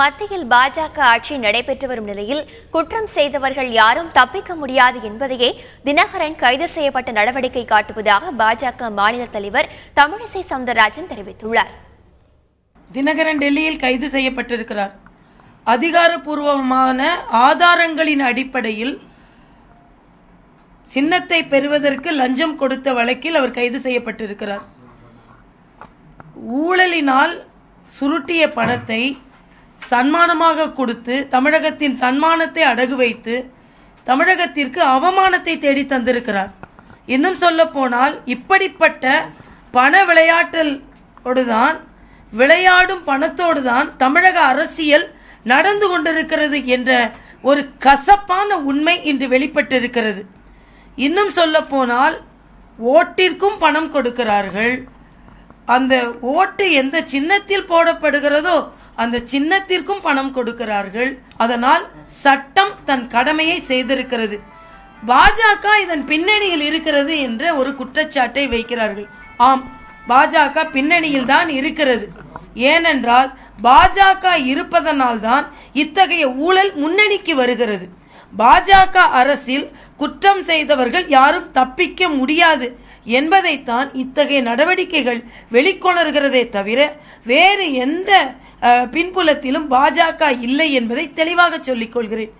மத்தியில் பாஜக ஆட்சி நடைபெற்று வரும் நிலையில் குற்றம் செய்தவர்கள் யாரும் தப்பிக்க முடியாது என்பதையே தினகரன் கைது செய்யப்பட்ட நடவடிக்கை காட்டுவதாக பாஜக மாநில தலைவர் தமிழிசை சவுந்தரராஜன் தெரிவித்துள்ளார். தினகரன் டெல்லியில் கைது செய்யப்பட்டிருக்கிறார். அதிகாரப்பூர்வமான ஆதாரங்களின் அடிப்படையில் சின்னத்தை பெறுவதற்கு லஞ்சம் கொடுத்த வழக்கில் அவர் கைது செய்யப்பட்டிருக்கிறார். ஊழலினால் சுருட்டிய பணத்தை சன்மானமாக கொடுத்து தமிழகத்தின் தன்மானத்தை அடகு வைத்து தமிழகத்திற்கு அவமானத்தை தேடி தந்திருக்கிறார். இன்னும் சொல்ல போனால் இப்படிப்பட்ட பண விளையாட்டோடுதான் விளையாடும் பணத்தோடுதான் தமிழக அரசியல் நடந்து கொண்டிருக்கிறது என்ற ஒரு கசப்பான உண்மை இன்று வெளிப்பட்டிருக்கிறது. இன்னும் சொல்ல போனால் ஓட்டிற்கும் பணம் கொடுக்கிறார்கள். அந்த ஓட்டு எந்த சின்னத்தில் போடப்படுகிறதோ அந்த சின்னத்திற்கும் பணம் கொடுக்கிறார்கள். அதனால் சட்டம் தன் கடமையை செய்திருக்கிறது. பாஜக இதன் பின்னணியில் இருக்கிறது என்ற ஒரு குற்றச்சாட்டை வைக்கிறார்கள். ஆம், பாஜக பின்னணியில் தான் இருக்கிறது. ஏனென்றால் பாஜக இருப்பதனால் தான் இத்தகைய ஊழல் முன்னணிக்கு வருகிறது. பாஜக அரசில் குற்றம் செய்தவர்கள் யாரும் தப்பிக்க முடியாது என்பதைத்தான் இத்தகைய நடவடிக்கைகள் வெளிக்கொணர்கிறதே தவிர வேறு எந்த பின்புலத்திலும் பாஜக இல்லை என்பதை தெளிவாக சொல்லிக் கொள்கிறேன்.